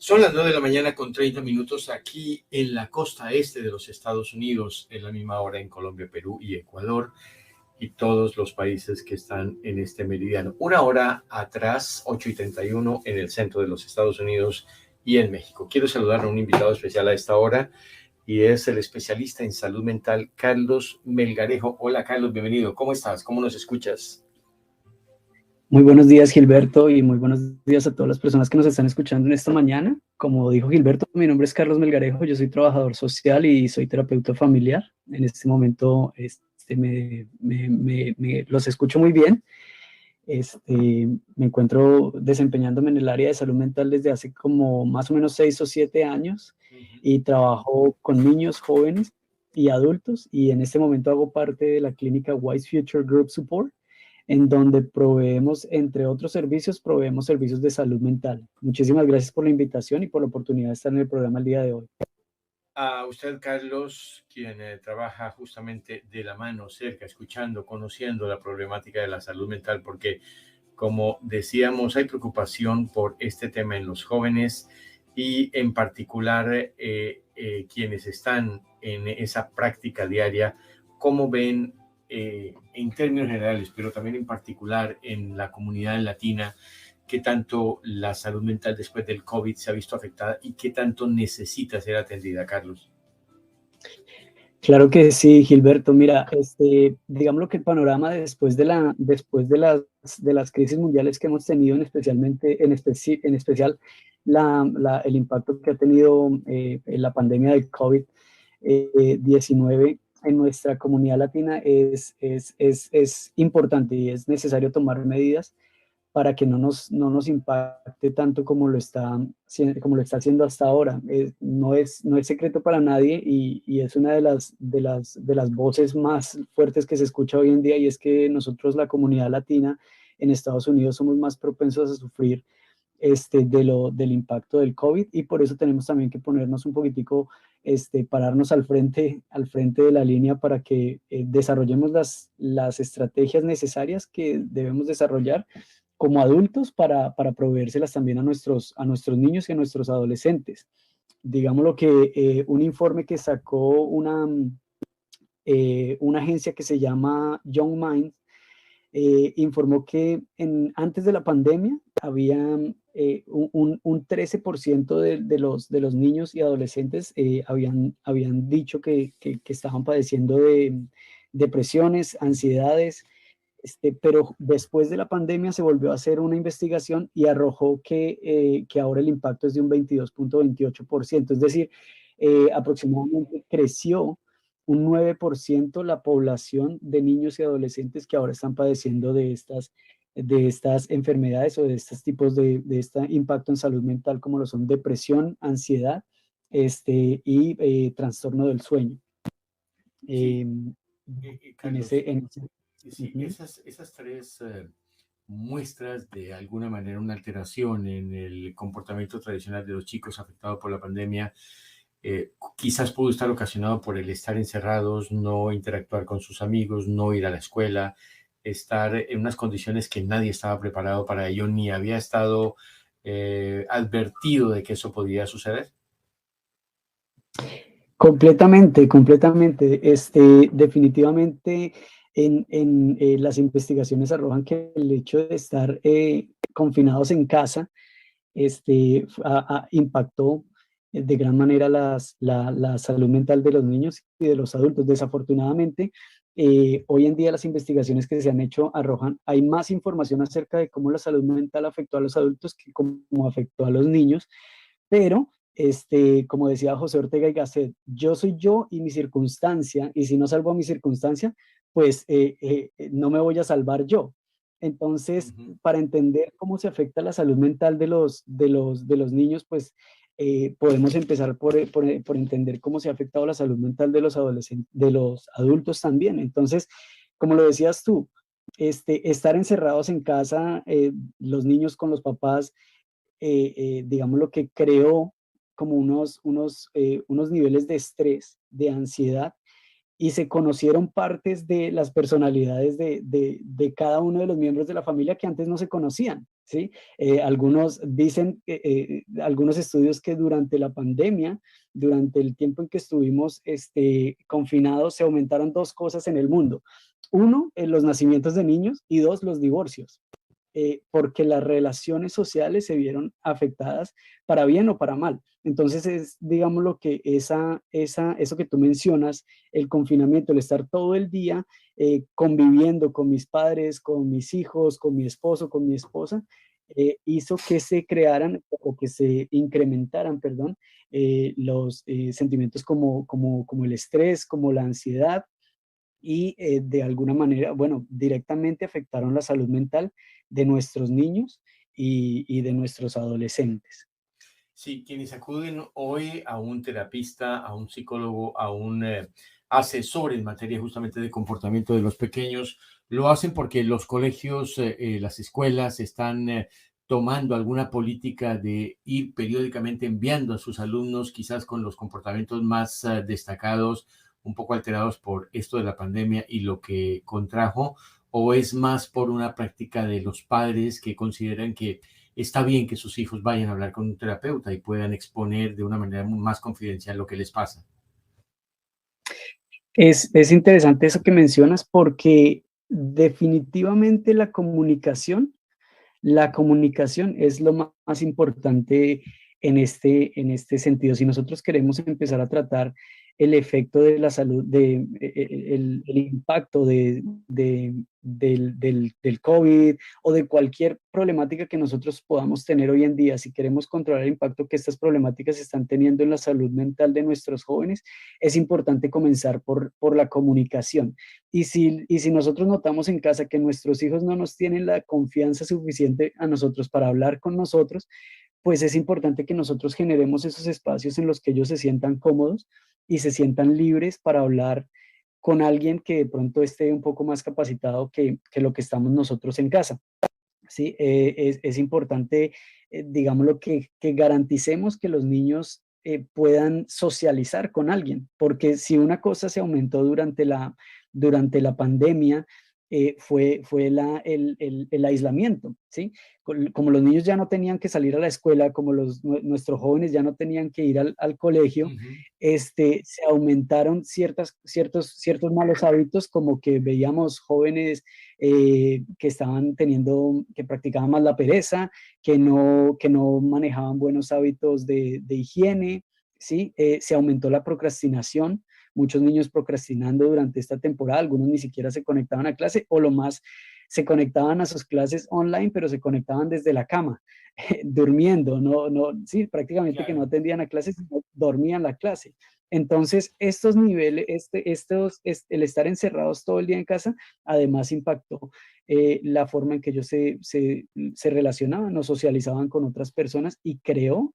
Son las 9 de la mañana con 30 minutos aquí en la costa este de los Estados Unidos, en la misma hora en Colombia, Perú y Ecuador y todos los países que están en este meridiano. Una hora atrás, 8:31 en el centro de los Estados Unidos y en México. Quiero saludar a un invitado especial a esta hora y es el especialista en salud mental, Carlos Melgarejo. Hola Carlos, bienvenido. ¿Cómo estás? ¿Cómo nos escuchas? Muy buenos días, Gilberto, y muy buenos días a todas las personas que nos están escuchando en esta mañana. Como dijo Gilberto, mi nombre es Carlos Melgarejo, yo soy trabajador social y soy terapeuta familiar. En este momento los escucho muy bien. Me encuentro desempeñándome en el área de salud mental desde hace como más o menos 6 o 7 años y trabajo con niños, jóvenes y adultos, y en este momento hago parte de la clínica Wise Future Group Support, en donde proveemos, entre otros servicios, proveemos servicios de salud mental. Muchísimas gracias por la invitación y por la oportunidad de estar en el programa el día de hoy. A usted, Carlos, quien trabaja justamente de la mano, cerca, escuchando, conociendo la problemática de la salud mental, porque, como decíamos, hay preocupación por este tema en los jóvenes y en particular quienes están en esa práctica diaria. ¿Cómo ven en términos generales, pero también en particular en la comunidad latina, qué tanto la salud mental después del COVID se ha visto afectada y qué tanto necesita ser atendida, Carlos? Claro que sí, Gilberto. Mira, digámoslo que el panorama después de las crisis mundiales que hemos tenido, en especial el impacto que ha tenido la pandemia del COVID-19 en nuestra comunidad latina es importante, y es necesario tomar medidas para que no nos impacte tanto como lo está haciendo hasta ahora. No es secreto para nadie, y es una de las voces más fuertes que se escucha hoy en día, y es que nosotros, la comunidad latina en Estados Unidos, somos más propensos a sufrir del impacto del COVID, y por eso tenemos también que ponernos un poquitico, pararnos al frente de la línea para que desarrollemos las estrategias necesarias que debemos desarrollar como adultos para proveérselas también a nuestros niños y a nuestros adolescentes. Digámoslo que un informe que sacó una agencia que se llama Young Minds informó que antes de la pandemia había un 13% de los niños y adolescentes habían dicho que estaban padeciendo de depresiones, ansiedades. Pero después de la pandemia se volvió a hacer una investigación y arrojó que ahora el impacto es de un 22.28%. Es decir, aproximadamente creció un 9% la población de niños y adolescentes que ahora están padeciendo de estas enfermedades, o de estos tipos de este impacto en salud mental, como lo son depresión, ansiedad, y trastorno del sueño. Sí, Eh, en Carlos, ese, en ese- sí, Ujú. esas tres muestras de alguna manera una alteración en el comportamiento tradicional de los chicos afectados por la pandemia, quizás pudo estar ocasionado por el estar encerrados, no interactuar con sus amigos, no ir a la escuela, estar en unas condiciones que nadie estaba preparado para ello, ni había estado advertido de que eso podía suceder. Completamente, completamente. Definitivamente, las investigaciones arrojan que el hecho de estar confinados en casa impactó de gran manera la salud mental de los niños y de los adultos. Desafortunadamente, hoy en día las investigaciones que se han hecho hay más información acerca de cómo la salud mental afectó a los adultos que cómo afectó a los niños, pero como decía José Ortega y Gasset, yo soy yo y mi circunstancia, y si no salvo a mi circunstancia, pues no me voy a salvar yo. Entonces, Ujú. para entender cómo se afecta la salud mental de los niños, pues podemos empezar por entender cómo se ha afectado la salud mental de los adolescentes, de los adultos también. Entonces, como lo decías tú, estar encerrados en casa, los niños con los papás, digamos, lo que creó como unos niveles de estrés, de ansiedad, y se conocieron partes de las personalidades de cada uno de los miembros de la familia que antes no se conocían, ¿sí? Algunos dicen, algunos estudios que durante la pandemia, durante el tiempo en que estuvimos confinados, se aumentaron dos cosas en el mundo. Uno, los nacimientos de niños y dos, los divorcios. Porque las relaciones sociales se vieron afectadas para bien o para mal. Entonces es, digamos, lo que eso que tú mencionas, el confinamiento, el estar todo el día conviviendo con mis padres, con mis hijos, con mi esposo, con mi esposa, hizo que se crearan o que se incrementaran, perdón, los sentimientos como el estrés, como la ansiedad, y de alguna manera, bueno, directamente afectaron la salud mental de nuestros niños y de nuestros adolescentes. Sí, quienes acuden hoy a un terapista, a un psicólogo, a un asesor en materia justamente de comportamiento de los pequeños, lo hacen porque los colegios, las escuelas están tomando alguna política de ir periódicamente enviando a sus alumnos, quizás con los comportamientos más destacados, un poco alterados por esto de la pandemia y lo que contrajo, o es más por una práctica de los padres que consideran que está bien que sus hijos vayan a hablar con un terapeuta y puedan exponer de una manera más confidencial lo que les pasa. Es interesante eso que mencionas porque definitivamente la comunicación es lo más importante en este sentido. Si nosotros queremos empezar a tratar el efecto de la salud, el impacto del COVID o de cualquier problemática que nosotros podamos tener hoy en día, si queremos controlar el impacto que estas problemáticas están teniendo en la salud mental de nuestros jóvenes, es importante comenzar por la comunicación. Y si nosotros notamos en casa que nuestros hijos no nos tienen la confianza suficiente a nosotros para hablar con nosotros, pues es importante que nosotros generemos esos espacios en los que ellos se sientan cómodos y se sientan libres para hablar con alguien que de pronto esté un poco más capacitado que lo que estamos nosotros en casa. Sí, es importante, digámoslo, que garanticemos que los niños puedan socializar con alguien, porque si una cosa se aumentó durante la pandemia, fue el aislamiento, ¿sí? Como los niños ya no tenían que salir a la escuela, como nuestros jóvenes ya no tenían que ir al colegio, Ujú. se aumentaron ciertos malos hábitos, como que veíamos jóvenes que practicaban más la pereza, que no manejaban buenos hábitos de higiene, ¿sí? Se aumentó la procrastinación, muchos niños procrastinando durante esta temporada, algunos ni siquiera se conectaban a clase o lo más, se conectaban a sus clases online, pero se conectaban desde la cama, durmiendo, sí, prácticamente que no Claro. atendían a clases, sino dormían la clase. Entonces, estos niveles, el estar encerrados todo el día en casa, además impactó la forma en que ellos se relacionaban o socializaban con otras personas y creó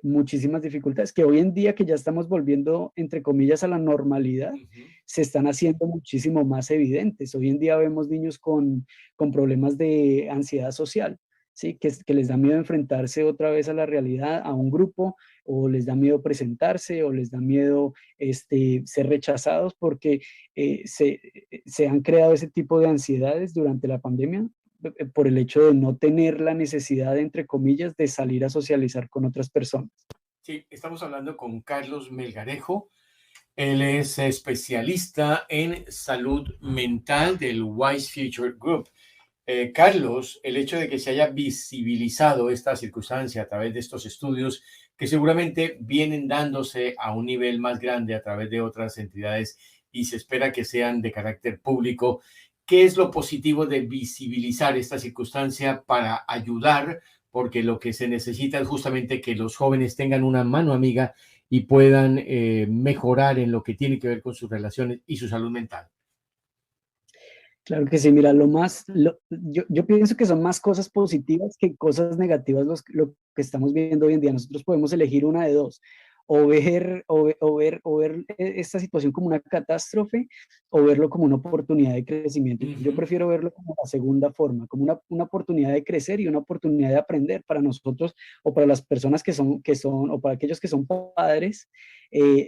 muchísimas dificultades que hoy en día que ya estamos volviendo, entre comillas, a la normalidad, Ujú. se están haciendo muchísimo más evidentes. Hoy en día vemos niños con problemas de ansiedad social, ¿sí? Que les da miedo enfrentarse otra vez a la realidad, a un grupo, o les da miedo presentarse, o les da miedo ser rechazados porque se han creado ese tipo de ansiedades durante la pandemia por el hecho de no tener la necesidad, entre comillas, de salir a socializar con otras personas. Sí, estamos hablando con Carlos Melgarejo. Él es especialista en salud mental del Wise Future Group. Carlos, el hecho de que se haya visibilizado esta circunstancia a través de estos estudios, que seguramente vienen dándose a un nivel más grande a través de otras entidades y se espera que sean de carácter público, ¿qué es lo positivo de visibilizar esta circunstancia para ayudar? Porque lo que se necesita es justamente que los jóvenes tengan una mano amiga y puedan mejorar en lo que tiene que ver con sus relaciones y su salud mental. Claro que sí, mira, yo pienso que son más cosas positivas que cosas negativas lo que estamos viendo hoy en día. Nosotros podemos elegir una de dos, o ver esta situación como una catástrofe o verlo como una oportunidad de crecimiento. Yo Ujú. prefiero verlo como la segunda forma, como una oportunidad de crecer y una oportunidad de aprender para nosotros o para las personas o para aquellos que son padres.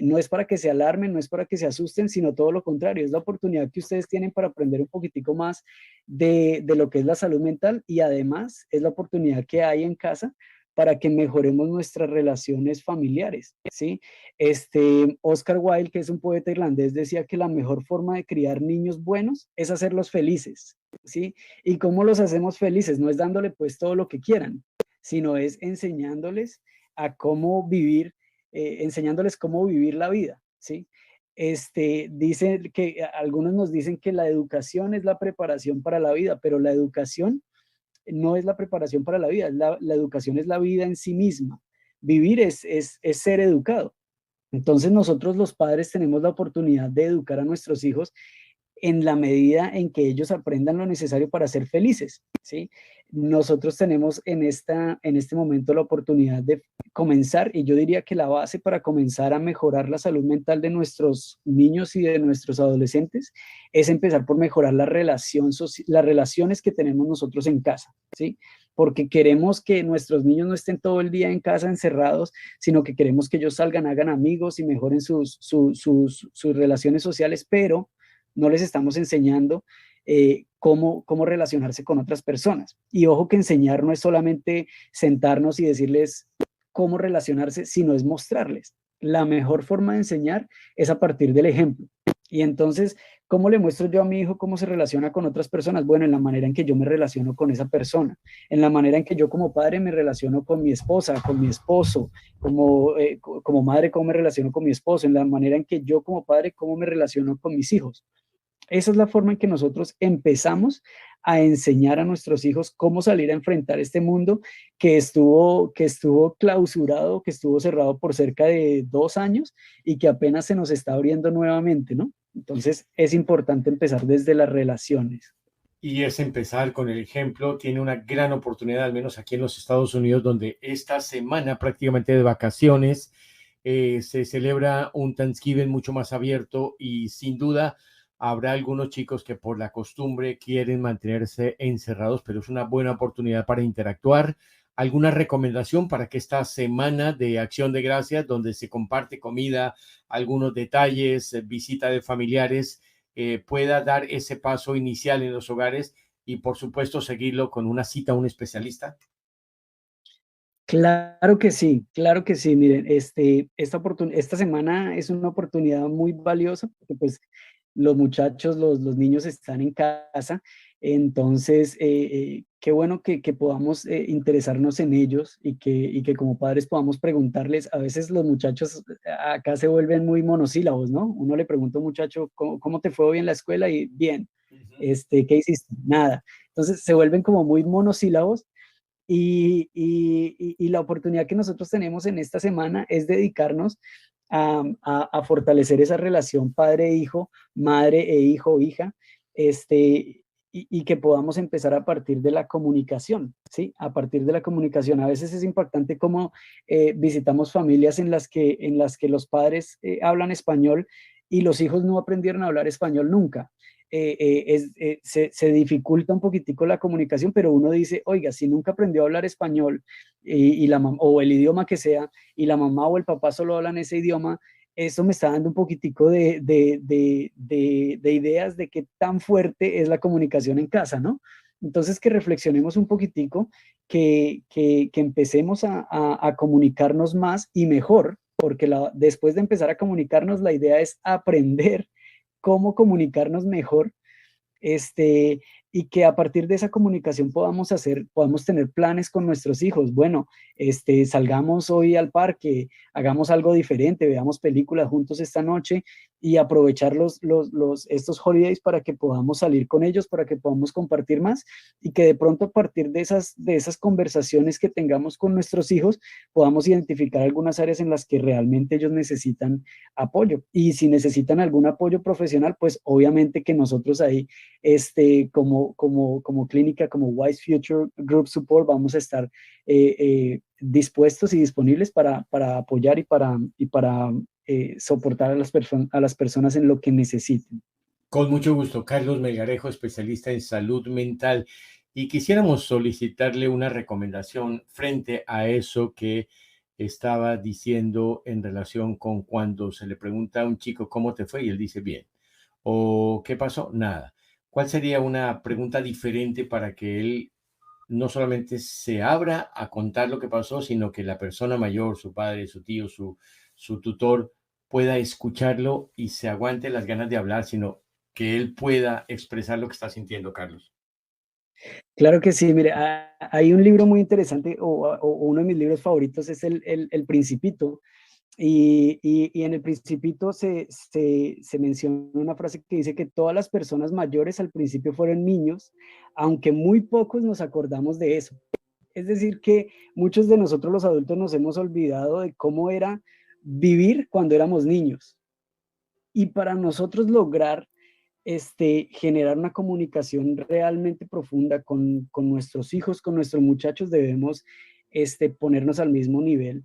No es para que se alarmen, no es para que se asusten, sino todo lo contrario, es la oportunidad que ustedes tienen para aprender un poquitico más de lo que es la salud mental y además es la oportunidad que hay en casa para que mejoremos nuestras relaciones familiares, ¿sí? Oscar Wilde, que es un poeta irlandés, decía que la mejor forma de criar niños buenos es hacerlos felices, ¿sí? ¿Y cómo los hacemos felices? No es dándole pues todo lo que quieran, sino es enseñándoles a cómo vivir, enseñándoles cómo vivir la vida, ¿sí? Dice que algunos nos dicen que la educación es la preparación para la vida, pero la educación no es la preparación para la vida, la educación es la vida en sí misma. Vivir es ser educado. Entonces nosotros los padres tenemos la oportunidad de educar a nuestros hijos en la medida en que ellos aprendan lo necesario para ser felices, ¿sí? Nosotros tenemos en este momento la oportunidad de comenzar, y yo diría que la base para comenzar a mejorar la salud mental de nuestros niños y de nuestros adolescentes es empezar por mejorar las relaciones que tenemos nosotros en casa, ¿sí? Porque queremos que nuestros niños no estén todo el día en casa encerrados, sino que queremos que ellos salgan, hagan amigos y mejoren sus relaciones sociales, pero no les estamos enseñando cómo relacionarse con otras personas. Y ojo que enseñar no es solamente sentarnos y decirles cómo relacionarse, sino es mostrarles. La mejor forma de enseñar es a partir del ejemplo. Y entonces, ¿cómo le muestro yo a mi hijo cómo se relaciona con otras personas? Bueno, en la manera en que yo me relaciono con esa persona, en la manera en que yo como padre me relaciono con mi esposa, con mi esposo, como madre, cómo me relaciono con mi esposo, en la manera en que yo como padre, cómo me relaciono con mis hijos. Esa es la forma en que nosotros empezamos a enseñar a nuestros hijos cómo salir a enfrentar este mundo que estuvo clausurado, que estuvo cerrado por cerca de 2 años y que apenas se nos está abriendo nuevamente, ¿no? Entonces es importante empezar desde las relaciones. Y es empezar con el ejemplo. Tiene una gran oportunidad, al menos aquí en los Estados Unidos, donde esta semana prácticamente de vacaciones se celebra un Thanksgiving mucho más abierto y sin duda habrá algunos chicos que por la costumbre quieren mantenerse encerrados, pero es una buena oportunidad para interactuar. ¿Alguna recomendación para que esta semana de Acción de Gracias, donde se comparte comida, algunos detalles, visita de familiares, pueda dar ese paso inicial en los hogares y por supuesto seguirlo con una cita a un especialista? Claro que sí. Miren, esta semana es una oportunidad muy valiosa porque pues los muchachos, los niños están en casa, entonces qué bueno que podamos interesarnos en ellos y que como padres podamos preguntarles. A veces los muchachos acá se vuelven muy monosílabos, ¿no? Uno le pregunta a un muchacho, ¿cómo te fue hoy en la escuela? Y bien, Ujú. ¿qué hiciste? Nada. Entonces se vuelven como muy monosílabos y la oportunidad que nosotros tenemos en esta semana es dedicarnos a fortalecer esa relación padre-hijo, madre e hijo, hija, y que podamos empezar a partir de la comunicación, ¿sí? A partir de la comunicación. A veces es impactante cómo visitamos familias en las que los padres hablan español y los hijos no aprendieron a hablar español nunca. Se dificulta un poquitico la comunicación, pero uno dice, oiga, si nunca aprendió a hablar español o el idioma que sea, y la mamá o el papá solo hablan ese idioma, eso me está dando un poquitico de ideas de qué tan fuerte es la comunicación en casa, ¿no? Entonces, que reflexionemos un poquitico, que empecemos a comunicarnos más y mejor, porque después de empezar a comunicarnos, la idea es aprender cómo comunicarnos mejor, este, y que a partir de esa comunicación podamos tener planes con nuestros hijos. Bueno, salgamos hoy al parque, hagamos algo diferente, veamos películas juntos esta noche y aprovechar estos holidays para que podamos salir con ellos, para que podamos compartir más y que de pronto a partir de esas conversaciones que tengamos con nuestros hijos podamos identificar algunas áreas en las que realmente ellos necesitan apoyo. Y si necesitan algún apoyo profesional, pues obviamente que nosotros ahí como clínica, como Wise Future Group Support, vamos a estar dispuestos y disponibles para apoyar y para soportar a las personas en lo que necesiten. Con mucho gusto, Carlos Melgarejo, especialista en salud mental. Y quisiéramos solicitarle una recomendación frente a eso que estaba diciendo en relación con cuando se le pregunta a un chico cómo te fue y él dice bien. ¿O qué pasó? Nada. ¿Cuál sería una pregunta diferente para que él no solamente se abra a contar lo que pasó, sino que la persona mayor, su padre, su tío, su tutor, pueda escucharlo y se aguante las ganas de hablar, sino que él pueda expresar lo que está sintiendo, Carlos? Claro que sí, mire, hay un libro muy interesante, o uno de mis libros favoritos es el Principito, y en el Principito se menciona una frase que dice que todas las personas mayores al principio fueron niños, aunque muy pocos nos acordamos de eso. Es decir, que muchos de nosotros los adultos nos hemos olvidado de cómo era vivir cuando éramos niños. Y para nosotros lograr generar una comunicación realmente profunda con nuestros hijos, con nuestros muchachos, debemos ponernos al mismo nivel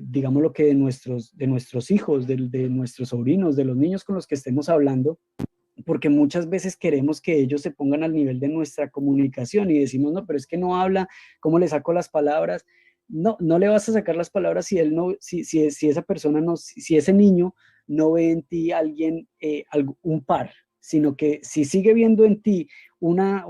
digamos lo que de nuestros hijos, de nuestros sobrinos, de los niños con los que estemos hablando, porque muchas veces queremos que ellos se pongan al nivel de nuestra comunicación y decimos, no, pero es que no habla, ¿cómo le saco las palabras? No, no le vas a sacar las palabras si él no, si esa persona no, si ese niño no ve en ti alguien, un par, sino que si sigue viendo en ti una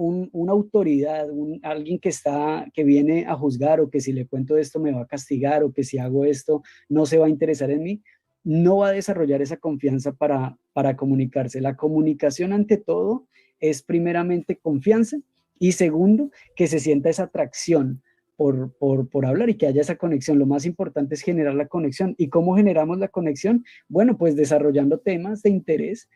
autoridad, alguien que viene a juzgar, o que si le cuento esto me va a castigar, o que si hago esto no se va a interesar en mí, no va a desarrollar esa confianza para comunicarse. La comunicación ante todo es primeramente confianza, y segundo, que se sienta esa atracción por hablar y que haya esa conexión. Lo más importante es generar la conexión. ¿Y cómo generamos la conexión? Bueno, pues desarrollando temas de interés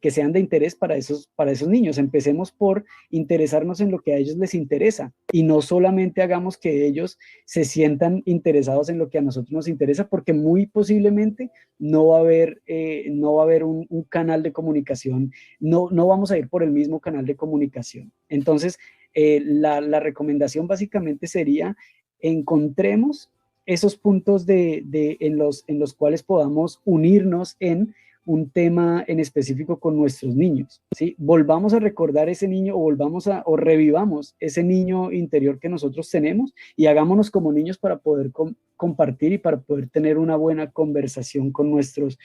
que sean de interés para esos niños. Empecemos por interesarnos en lo que a ellos les interesa, y no solamente hagamos que ellos se sientan interesados en lo que a nosotros nos interesa, porque muy posiblemente no va a haber un canal de comunicación, no vamos a ir por el mismo canal de comunicación. Entonces, la recomendación básicamente sería: encontremos esos puntos en los cuales podamos unirnos en un tema en específico con nuestros niños, ¿sí? Volvamos a recordar ese niño, o revivamos ese niño interior que nosotros tenemos, y hagámonos como niños para poder compartir y para poder tener una buena conversación con nuestros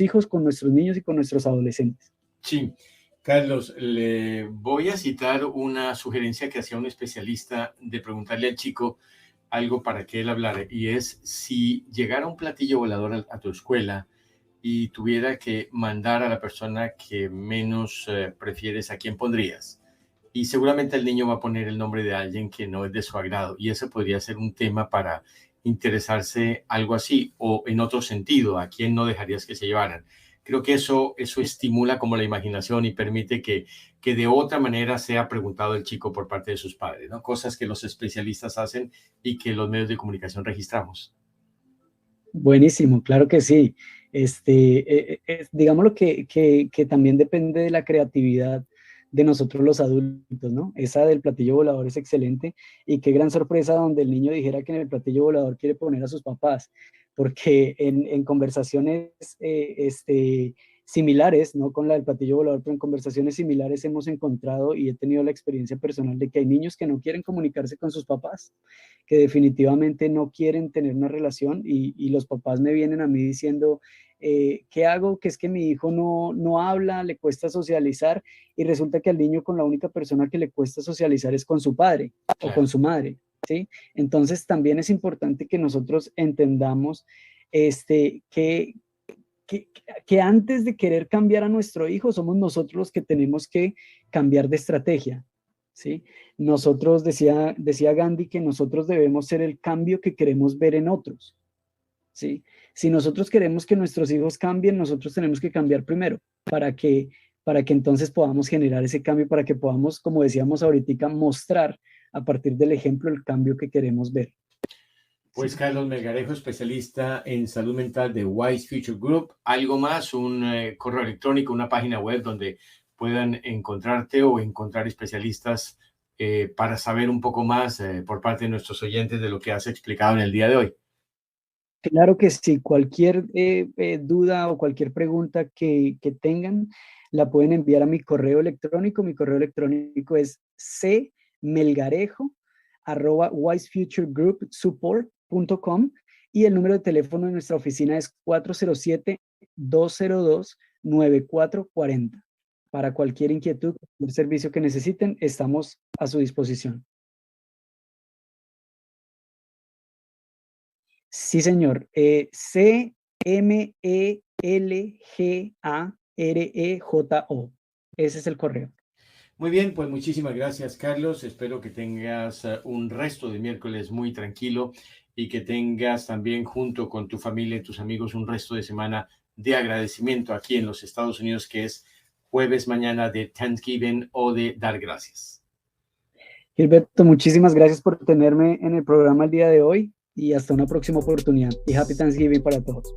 hijos, con nuestros niños y con nuestros adolescentes. Sí, Carlos, le voy a citar una sugerencia que hacía un especialista de preguntarle al chico algo para que él hablara, y es si llegara un platillo volador a tu escuela y tuviera que mandar a la persona que menos prefieres, ¿a quién pondrías? Y seguramente el niño va a poner el nombre de alguien que no es de su agrado, y ese podría ser un tema para interesarse algo así, o en otro sentido, ¿a quién no dejarías que se llevaran? Creo que eso estimula como la imaginación y permite que de otra manera sea preguntado el chico por parte de sus padres, ¿no? Cosas que los especialistas hacen y que los medios de comunicación registramos. Buenísimo, claro que sí. Digámoslo que también depende de la creatividad de nosotros los adultos, ¿no? Esa del platillo volador es excelente, y qué gran sorpresa donde el niño dijera que en el platillo volador quiere poner a sus papás, porque en conversaciones similares, no con la del platillo volador, pero en conversaciones similares hemos encontrado, y he tenido la experiencia personal de que hay niños que no quieren comunicarse con sus papás, que definitivamente no quieren tener una relación, y los papás me vienen a mí diciendo, ¿qué hago? Que es que mi hijo no habla, le cuesta socializar, y resulta que al niño con la única persona que le cuesta socializar es con su padre o con Claro. su madre, ¿sí? Entonces también es importante que nosotros entendamos este, que, que, que antes de querer cambiar a nuestro hijo, somos nosotros los que tenemos que cambiar de estrategia, ¿sí? Nosotros, decía Gandhi, que nosotros debemos ser el cambio que queremos ver en otros, ¿sí? Si nosotros queremos que nuestros hijos cambien, nosotros tenemos que cambiar primero, para que entonces podamos generar ese cambio, para que podamos, como decíamos ahorita, mostrar a partir del ejemplo el cambio que queremos ver, Pues ¿sí? Carlos Melgarejo, especialista en salud mental de Wise Future Group. ¿Algo más? ¿Un correo electrónico, una página web donde puedan encontrarte o encontrar especialistas para saber un poco más por parte de nuestros oyentes de lo que has explicado en el día de hoy? Claro que sí, cualquier duda o cualquier pregunta que tengan, la pueden enviar a mi correo electrónico. Mi correo electrónico es cmelgarejo wisefuturegroupsupport.com, y el número de teléfono de nuestra oficina es 407-202-9440. Para cualquier inquietud, cualquier servicio que necesiten, estamos a su disposición. Sí, señor. CMELGAREJO. Ese es el correo. Muy bien, pues muchísimas gracias, Carlos. Espero que tengas un resto de miércoles muy tranquilo y que tengas también junto con tu familia y tus amigos un resto de semana de agradecimiento aquí en los Estados Unidos, que es jueves mañana de Thanksgiving o de dar gracias. Gilberto, muchísimas gracias por tenerme en el programa el día de hoy y hasta una próxima oportunidad. Y Happy Thanksgiving para todos.